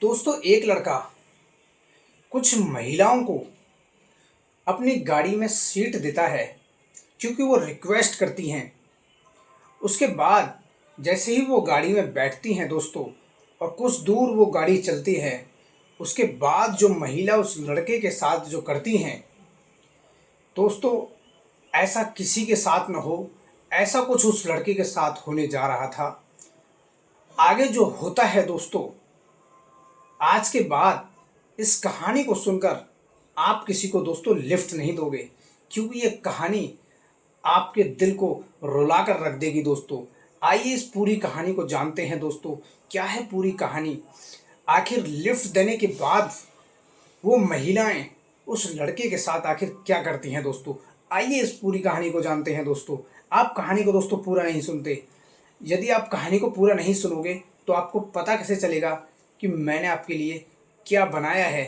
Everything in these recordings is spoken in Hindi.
दोस्तों, एक लड़का कुछ महिलाओं को अपनी गाड़ी में सीट देता है क्योंकि वो रिक्वेस्ट करती हैं। उसके बाद जैसे ही वो गाड़ी में बैठती हैं दोस्तों, और कुछ दूर वो गाड़ी चलती है, उसके बाद जो महिला उस लड़के के साथ जो करती हैं दोस्तों, ऐसा किसी के साथ न हो। ऐसा कुछ उस लड़के के साथ होने जा रहा था। आगे जो होता है दोस्तों, आज के बाद इस कहानी को सुनकर आप किसी को दोस्तों लिफ्ट नहीं दोगे, क्योंकि ये कहानी आपके दिल को रुला कर रख देगी दोस्तों। आइए इस पूरी कहानी को जानते हैं दोस्तों। क्या है पूरी कहानी? आखिर लिफ्ट देने के बाद वो महिलाएं उस लड़के के साथ आखिर क्या करती हैं दोस्तों? आइए इस पूरी कहानी को जानते हैं दोस्तों। आप कहानी को दोस्तों पूरा नहीं सुनते। यदि आप कहानी को पूरा नहीं सुनोगे तो आपको पता कैसे चलेगा कि मैंने आपके लिए क्या बनाया है,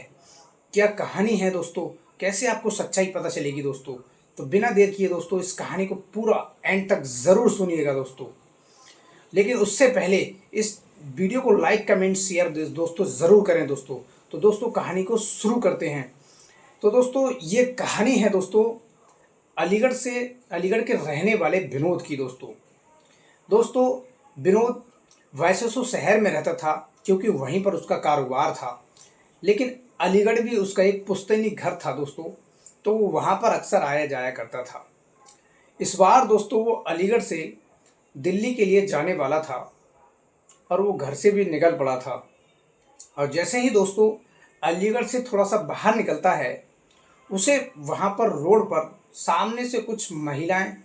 क्या कहानी है दोस्तों? कैसे आपको सच्चाई पता चलेगी दोस्तों? तो बिना देर किए दोस्तों इस कहानी को पूरा एंड तक ज़रूर सुनिएगा दोस्तों। लेकिन उससे पहले इस वीडियो को लाइक कमेंट शेयर दोस्तों ज़रूर करें दोस्तों। तो दोस्तों कहानी को शुरू करते हैं। तो दोस्तों ये कहानी है दोस्तों अलीगढ़ के रहने वाले विनोद की दोस्तों। दोस्तों विनोद वैसे तो शहर में रहता था क्योंकि वहीं पर उसका कारोबार था, लेकिन अलीगढ़ भी उसका एक पुश्तैनी घर था दोस्तों, तो वो वहाँ पर अक्सर आया जाया करता था। इस बार दोस्तों वो अलीगढ़ से दिल्ली के लिए जाने वाला था और वो घर से भी निकल पड़ा था। और जैसे ही दोस्तों अलीगढ़ से थोड़ा सा बाहर निकलता है, उसे वहाँ पर रोड पर सामने से कुछ महिलाएं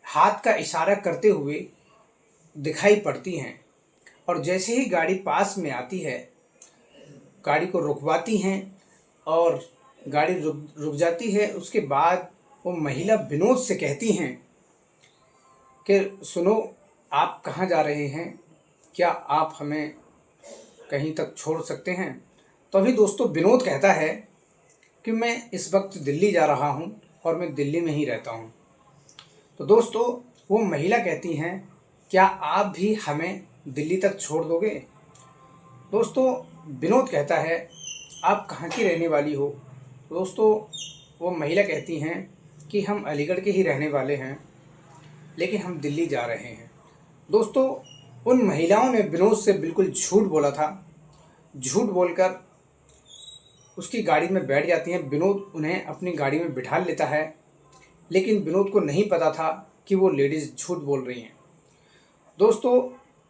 हाथ का इशारा करते हुए दिखाई पड़ती हैं। और जैसे ही गाड़ी पास में आती है, गाड़ी को रुकवाती हैं और गाड़ी रुक जाती है। उसके बाद वो महिला विनोद से कहती हैं कि सुनो, आप कहाँ जा रहे हैं? क्या आप हमें कहीं तक छोड़ सकते हैं? तो अभी दोस्तों विनोद कहता है कि मैं इस वक्त दिल्ली जा रहा हूँ और मैं दिल्ली में ही रहता हूँ। तो दोस्तों वो महिला कहती हैं, क्या आप भी हमें दिल्ली तक छोड़ दोगे? दोस्तों विनोद कहता है, आप कहाँ की रहने वाली हो? दोस्तों वो महिला कहती हैं कि हम अलीगढ़ के ही रहने वाले हैं, लेकिन हम दिल्ली जा रहे हैं। दोस्तों उन महिलाओं ने विनोद से बिल्कुल झूठ बोला था। झूठ बोलकर उसकी गाड़ी में बैठ जाती हैं। विनोद उन्हें अपनी गाड़ी में बिठा लेता है, लेकिन विनोद को नहीं पता था कि वो लेडीज़ झूठ बोल रही हैं। दोस्तों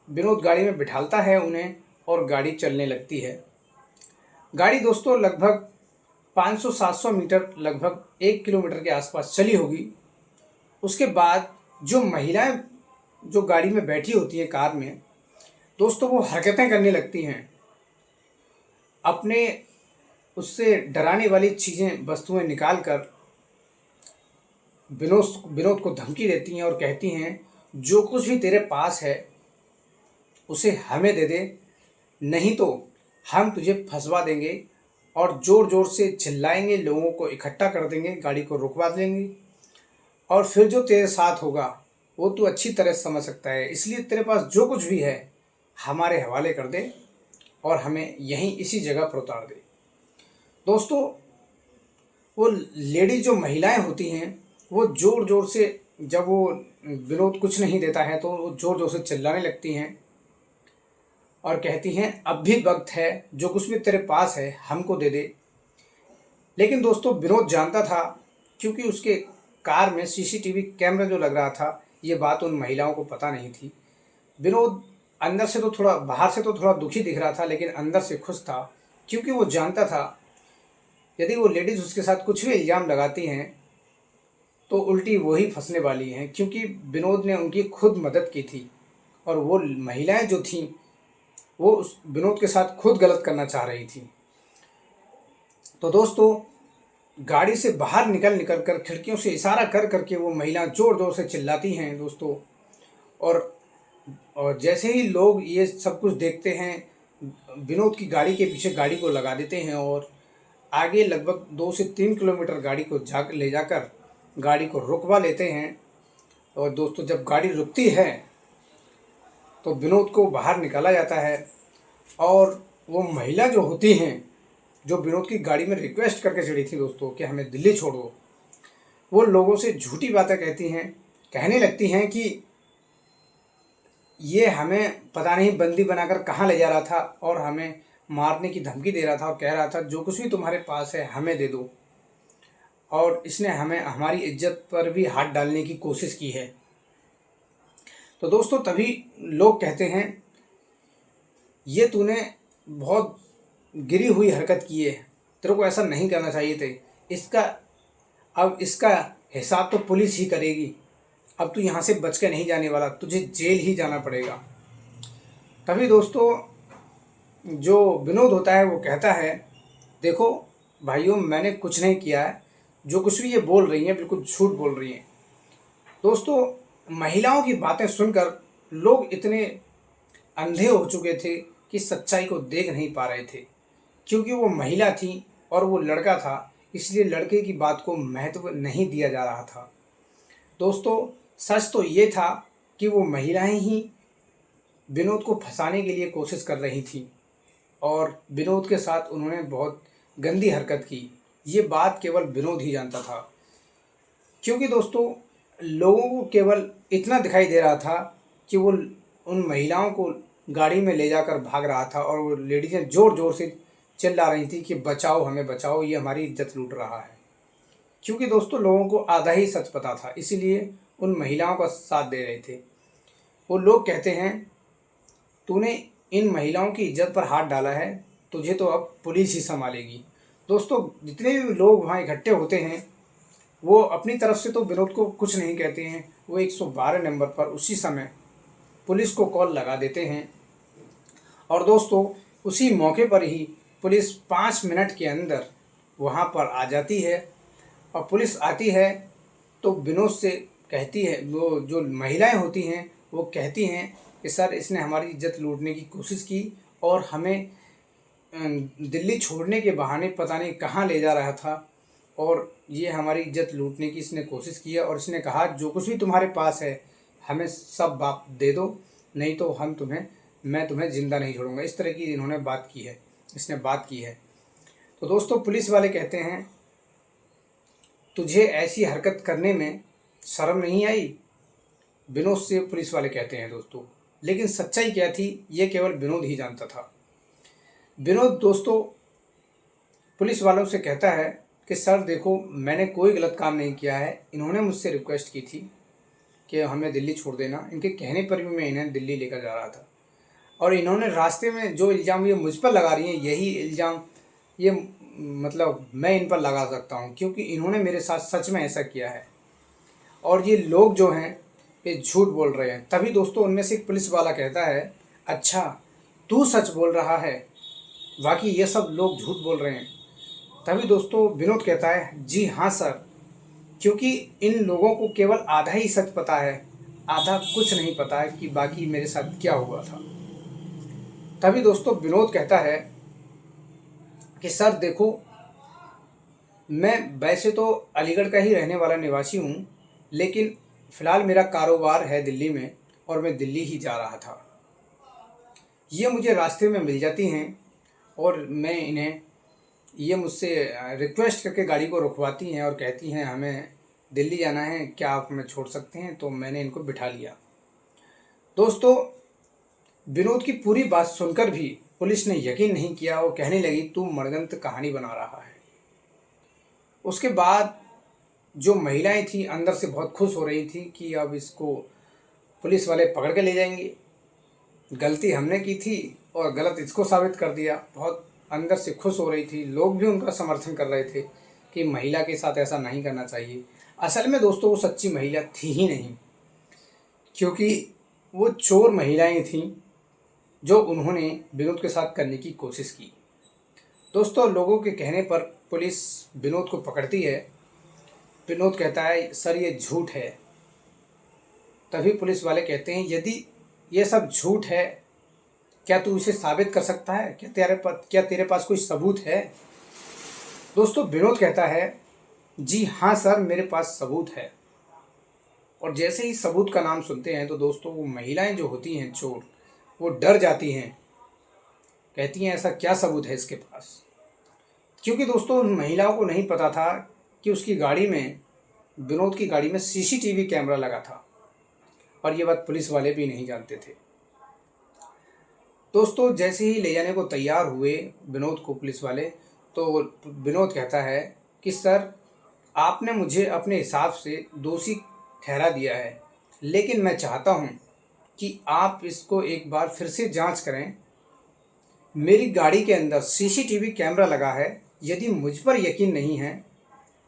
विनोद गाड़ी में बिठालता है उन्हें और गाड़ी चलने लगती है। गाड़ी दोस्तों लगभग 500-700 मीटर, लगभग 1 किलोमीटर के आसपास चली होगी। उसके बाद जो महिलाएं जो गाड़ी में बैठी होती है कार में दोस्तों, वो हरकतें करने लगती हैं। अपने उससे डराने वाली चीज़ें, वस्तुएं निकाल कर विनोद को धमकी देती हैं और कहती हैं, जो कुछ भी तेरे पास है उसे हमें दे दे, नहीं तो हम तुझे फंसवा देंगे और ज़ोर ज़ोर से चिल्लाएंगे, लोगों को इकट्ठा कर देंगे, गाड़ी को रुकवा देंगे और फिर जो तेरे साथ होगा वो तू अच्छी तरह समझ सकता है। इसलिए तेरे पास जो कुछ भी है हमारे हवाले कर दे और हमें यहीं इसी जगह पर उतार दे। दोस्तों वो लेडी जो महिलाएं होती हैं वो ज़ोर ज़ोर से, जब वो विनोद कुछ नहीं देता है तो वो ज़ोर ज़ोर से चिल्लाने लगती हैं और कहती हैं, अब भी वक्त है, जो कुछ भी तेरे पास है हमको दे दे। लेकिन दोस्तों विनोद जानता था, क्योंकि उसके कार में सीसीटीवी कैमरा जो लग रहा था, ये बात उन महिलाओं को पता नहीं थी। विनोद अंदर से तो थोड़ा, बाहर से तो थोड़ा दुखी दिख रहा था, लेकिन अंदर से खुश था, क्योंकि वो जानता था यदि वो लेडीज़ उसके साथ कुछ भी इल्ज़ाम लगाती हैं तो उल्टी वही फंसने वाली हैं, क्योंकि विनोद ने उनकी खुद मदद की थी और वो महिलाएं जो थीं वो उस विनोद के साथ खुद गलत करना चाह रही थी। तो दोस्तों गाड़ी से बाहर निकल कर खिड़कियों से इशारा कर करके वो महिला ज़ोर ज़ोर से चिल्लाती हैं दोस्तों। और जैसे ही लोग ये सब कुछ देखते हैं, विनोद की गाड़ी के पीछे गाड़ी को लगा देते हैं और आगे लगभग 2 से 3 किलोमीटर गाड़ी को ले जाकर गाड़ी को रुकवा लेते हैं। और दोस्तों जब गाड़ी रुकती है तो विनोद को बाहर निकाला जाता है और वो महिला जो होती हैं, जो विनोद की गाड़ी में रिक्वेस्ट करके चढ़ी थी दोस्तों कि हमें दिल्ली छोड़ो, वो लोगों से झूठी बातें कहती हैं, कहने लगती हैं कि ये हमें पता नहीं बंदी बनाकर कहाँ ले जा रहा था और हमें मारने की धमकी दे रहा था और कह रहा था जो कुछ भी तुम्हारे पास है हमें दे दो, और इसने हमें हमारी इज्जत पर भी हाथ डालने की कोशिश की है। तो दोस्तों तभी लोग कहते हैं ये तूने बहुत गिरी हुई हरकत की है, तेरे को ऐसा नहीं करना चाहिए थे। अब इसका हिसाब तो पुलिस ही करेगी। अब तू यहाँ से बच के नहीं जाने वाला, तुझे जेल ही जाना पड़ेगा। तभी दोस्तों जो विनोद होता है वो कहता है, देखो भाइयों मैंने कुछ नहीं किया है, जो कुछ भी ये बोल रही हैं बिल्कुल झूठ बोल रही हैं। दोस्तों महिलाओं की बातें सुनकर लोग इतने अंधे हो चुके थे कि सच्चाई को देख नहीं पा रहे थे, क्योंकि वो महिला थी और वो लड़का था, इसलिए लड़के की बात को महत्व नहीं दिया जा रहा था। दोस्तों सच तो ये था कि वो महिलाएं ही विनोद को फंसाने के लिए कोशिश कर रही थी और विनोद के साथ उन्होंने बहुत गंदी हरकत की। ये बात केवल विनोद ही जानता था, क्योंकि दोस्तों लोगों को केवल इतना दिखाई दे रहा था कि वो उन महिलाओं को गाड़ी में ले जाकर भाग रहा था और वो लेडीज़ें ज़ोर ज़ोर से चिल्ला रही थी कि बचाओ हमें बचाओ, ये हमारी इज्जत लूट रहा है। क्योंकि दोस्तों लोगों को आधा ही सच पता था, इसीलिए उन महिलाओं का साथ दे रहे थे। वो लोग कहते हैं तूने इन महिलाओं की इज्जत पर हाथ डाला है, तुझे तो अब पुलिस ही संभालेगी। दोस्तों जितने भी लोग वहाँ इकट्ठे होते हैं वो अपनी तरफ से तो विनोद को कुछ नहीं कहते हैं, वो 112 नंबर पर उसी समय पुलिस को कॉल लगा देते हैं। और दोस्तों उसी मौके पर ही पुलिस 5 मिनट के अंदर वहाँ पर आ जाती है। और पुलिस आती है तो विनोद से कहती है, वो जो महिलाएं होती हैं वो कहती हैं कि सर इसने हमारी इज्जत लूटने की कोशिश की और हमें दिल्ली छोड़ने के बहाने पता नहीं कहाँ ले जा रहा था और ये हमारी इज्जत लूटने की इसने कोशिश की है और इसने कहा जो कुछ भी तुम्हारे पास है हमें सब बाप दे दो, नहीं तो मैं तुम्हें ज़िंदा नहीं छोड़ूंगा। इस तरह की इसने बात की है। तो दोस्तों पुलिस वाले कहते हैं तुझे ऐसी हरकत करने में शर्म नहीं आई? विनोद से पुलिस वाले कहते हैं दोस्तों। लेकिन सच्चाई क्या थी ये केवल विनोद ही जानता था। विनोद दोस्तों पुलिस वालों से कहता है कि सर देखो मैंने कोई गलत काम नहीं किया है, इन्होंने मुझसे रिक्वेस्ट की थी कि हमें दिल्ली छोड़ देना, इनके कहने पर भी मैं इन्हें दिल्ली लेकर जा रहा था और इन्होंने रास्ते में जो इल्ज़ाम ये मुझ पर लगा रही हैं यही इल्ज़ाम ये मतलब मैं इन पर लगा सकता हूँ, क्योंकि इन्होंने मेरे साथ सच में ऐसा किया है और ये लोग जो हैं ये झूठ बोल रहे हैं। तभी दोस्तों उनमें से एक पुलिस वाला कहता है अच्छा तू सच बोल रहा है, बाकी ये सब लोग झूठ बोल रहे हैं। तभी दोस्तों विनोद कहता है जी हाँ सर, क्योंकि इन लोगों को केवल आधा ही सच पता है, आधा कुछ नहीं पता है कि बाकी मेरे साथ क्या हुआ था। तभी दोस्तों विनोद कहता है कि सर देखो मैं वैसे तो अलीगढ़ का ही रहने वाला निवासी हूँ, लेकिन फ़िलहाल मेरा कारोबार है दिल्ली में और मैं दिल्ली ही जा रहा था। ये मुझे रास्ते में मिल जाती हैं और मैं इन्हें ये मुझसे रिक्वेस्ट करके गाड़ी को रुकवाती हैं और कहती हैं हमें दिल्ली जाना है, क्या आप हमें छोड़ सकते हैं? तो मैंने इनको बिठा लिया। दोस्तों विनोद की पूरी बात सुनकर भी पुलिस ने यकीन नहीं किया और कहने लगी तू मनगढ़ंत कहानी बना रहा है। उसके बाद जो महिलाएं थी अंदर से बहुत खुश हो रही थी कि अब इसको पुलिस वाले पकड़ के ले जाएंगे, गलती हमने की थी और गलत इसको साबित कर दिया। बहुत अंदर से खुश हो रही थी, लोग भी उनका समर्थन कर रहे थे कि महिला के साथ ऐसा नहीं करना चाहिए। असल में दोस्तों वो सच्ची महिला थी ही नहीं, क्योंकि वो चोर महिलाएं थीं जो उन्होंने विनोद के साथ करने की कोशिश की। दोस्तों लोगों के कहने पर पुलिस विनोद को पकड़ती है। विनोद कहता है सर ये झूठ है। तभी पुलिस वाले कहते हैं यदि ये सब झूठ है क्या तू इसे साबित कर सकता है? क्या तेरे पास कोई सबूत है? दोस्तों विनोद कहता है जी हाँ सर मेरे पास सबूत है। और जैसे ही सबूत का नाम सुनते हैं तो दोस्तों वो महिलाएं जो होती हैं चोर वो डर जाती हैं कहती हैं ऐसा क्या सबूत है इसके पास, क्योंकि दोस्तों उन महिलाओं को नहीं पता था कि उसकी गाड़ी में, विनोद की गाड़ी में सीसीटीवी कैमरा लगा था, और ये बात पुलिस वाले भी नहीं जानते थे। दोस्तों जैसे ही ले जाने को तैयार हुए विनोद को पुलिस वाले, तो विनोद कहता है कि सर आपने मुझे अपने हिसाब से दोषी ठहरा दिया है, लेकिन मैं चाहता हूँ कि आप इसको एक बार फिर से जांच करें। मेरी गाड़ी के अंदर सीसीटीवी कैमरा लगा है, यदि मुझ पर यकीन नहीं है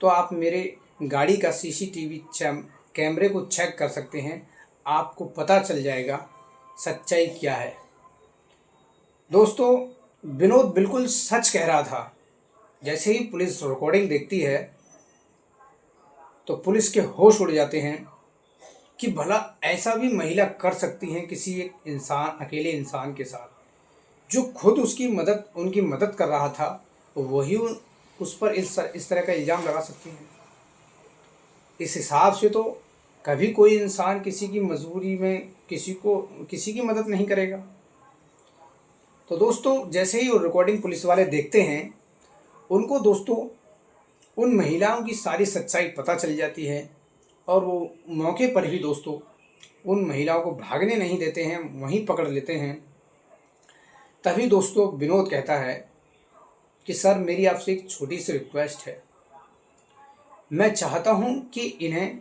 तो आप मेरे गाड़ी का सीसीटीवी कैमरे को चेक कर सकते हैं, आपको पता चल जाएगा सच्चाई क्या है। दोस्तों विनोद बिल्कुल सच कह रहा था। जैसे ही पुलिस रिकॉर्डिंग देखती है तो पुलिस के होश उड़ जाते हैं कि भला ऐसा भी महिला कर सकती हैं किसी एक इंसान, अकेले इंसान के साथ, जो खुद उनकी मदद कर रहा था, वही उस पर इस तरह का इल्ज़ाम लगा सकती हैं। इस हिसाब से तो कभी कोई इंसान किसी की मजबूरी में किसी की मदद नहीं करेगा। तो दोस्तों जैसे ही वो रिकॉर्डिंग पुलिस वाले देखते हैं, उनको दोस्तों उन महिलाओं की सारी सच्चाई पता चल जाती है, और वो मौके पर ही दोस्तों उन महिलाओं को भागने नहीं देते हैं, वहीं पकड़ लेते हैं। तभी दोस्तों विनोद कहता है कि सर मेरी आपसे एक छोटी सी रिक्वेस्ट है, मैं चाहता हूं कि इन्हें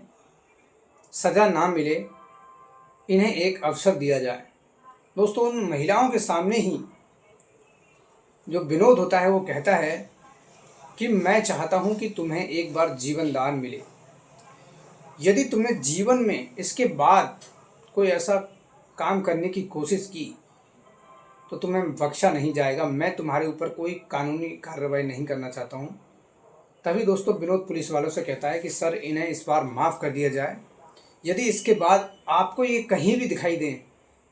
सज़ा ना मिले, इन्हें एक अवसर दिया जाए। दोस्तों उन महिलाओं के सामने ही जो विनोद होता है वो कहता है कि मैं चाहता हूं कि तुम्हें एक बार जीवन दान मिले, यदि तुमने जीवन में इसके बाद कोई ऐसा काम करने की कोशिश की तो तुम्हें बख्शा नहीं जाएगा। मैं तुम्हारे ऊपर कोई कानूनी कार्रवाई नहीं करना चाहता हूँ। तभी दोस्तों विनोद पुलिस वालों से कहता है कि सर इन्हें इस बार माफ़ कर दिया जाए, यदि इसके बाद आपको ये कहीं भी दिखाई दें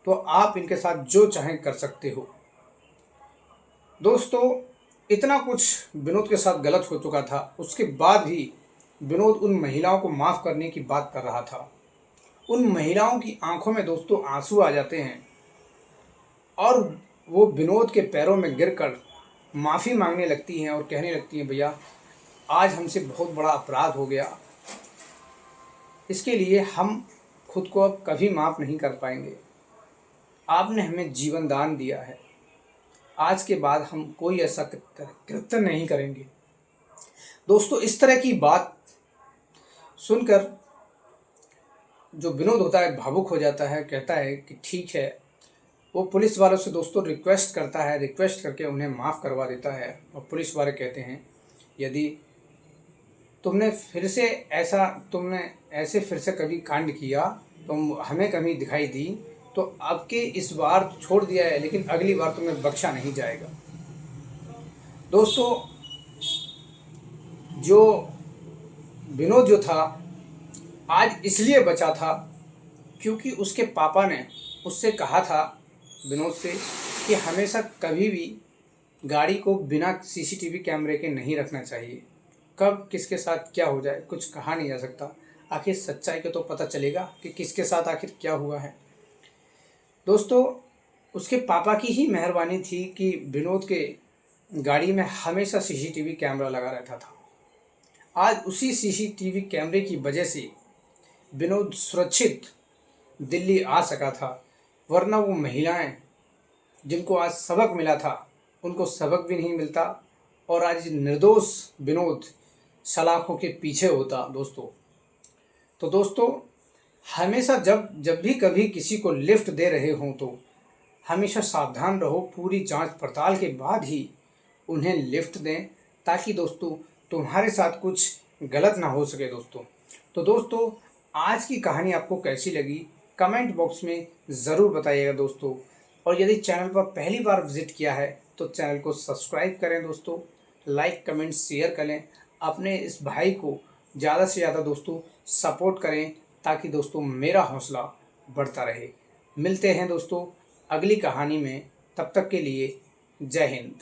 तो आप इनके साथ जो चाहें कर सकते हो। दोस्तों इतना कुछ विनोद के साथ गलत हो चुका था, उसके बाद भी विनोद उन महिलाओं को माफ़ करने की बात कर रहा था। उन महिलाओं की आंखों में दोस्तों आंसू आ जाते हैं, और वो विनोद के पैरों में गिरकर माफ़ी मांगने लगती हैं और कहने लगती हैं, भैया आज हमसे बहुत बड़ा अपराध हो गया, इसके लिए हम खुद को अब कभी माफ़ नहीं कर पाएंगे। आपने हमें जीवन दान दिया है, आज के बाद हम कोई ऐसा कृत्य नहीं करेंगे। दोस्तों इस तरह की बात सुनकर जो विनोद होता है भावुक हो जाता है, कहता है कि ठीक है। वो पुलिस वालों से दोस्तों रिक्वेस्ट करता है, रिक्वेस्ट करके उन्हें माफ़ करवा देता है। और पुलिस वाले कहते हैं यदि तुमने ऐसे फिर से कभी कांड किया, तुम हमें कभी दिखाई दी, तो आपके इस बार छोड़ दिया है, लेकिन अगली बार तुम्हें बख्शा नहीं जाएगा। दोस्तों जो विनोद जो था आज इसलिए बचा था क्योंकि उसके पापा ने उससे कहा था विनोद से कि हमेशा कभी भी गाड़ी को बिना सीसीटीवी कैमरे के नहीं रखना चाहिए। कब किसके साथ क्या हो जाए कुछ कहा नहीं जा सकता, आखिर सच्चाई को तो पता चलेगा कि किसके साथ आखिर क्या हुआ है। दोस्तों उसके पापा की ही मेहरबानी थी कि विनोद के गाड़ी में हमेशा सीसीटीवी कैमरा लगा रहता था। आज उसी सीसीटीवी कैमरे की वजह से विनोद सुरक्षित दिल्ली आ सका था, वरना वो महिलाएं जिनको आज सबक मिला था उनको सबक भी नहीं मिलता, और आज निर्दोष विनोद सलाखों के पीछे होता। तो दोस्तों हमेशा जब भी कभी किसी को लिफ्ट दे रहे हों तो हमेशा सावधान रहो, पूरी जांच पड़ताल के बाद ही उन्हें लिफ्ट दें, ताकि दोस्तों तुम्हारे साथ कुछ गलत ना हो सके। तो दोस्तों आज की कहानी आपको कैसी लगी कमेंट बॉक्स में ज़रूर बताइएगा दोस्तों। और यदि चैनल पर पहली बार विज़िट किया है तो चैनल को सब्सक्राइब करें दोस्तों, लाइक कमेंट शेयर करें, अपने इस भाई को ज़्यादा से ज़्यादा दोस्तों सपोर्ट करें, ताकि दोस्तों मेरा हौसला बढ़ता रहे। मिलते हैं दोस्तों अगली कहानी में, तब तक के लिए जय हिंद।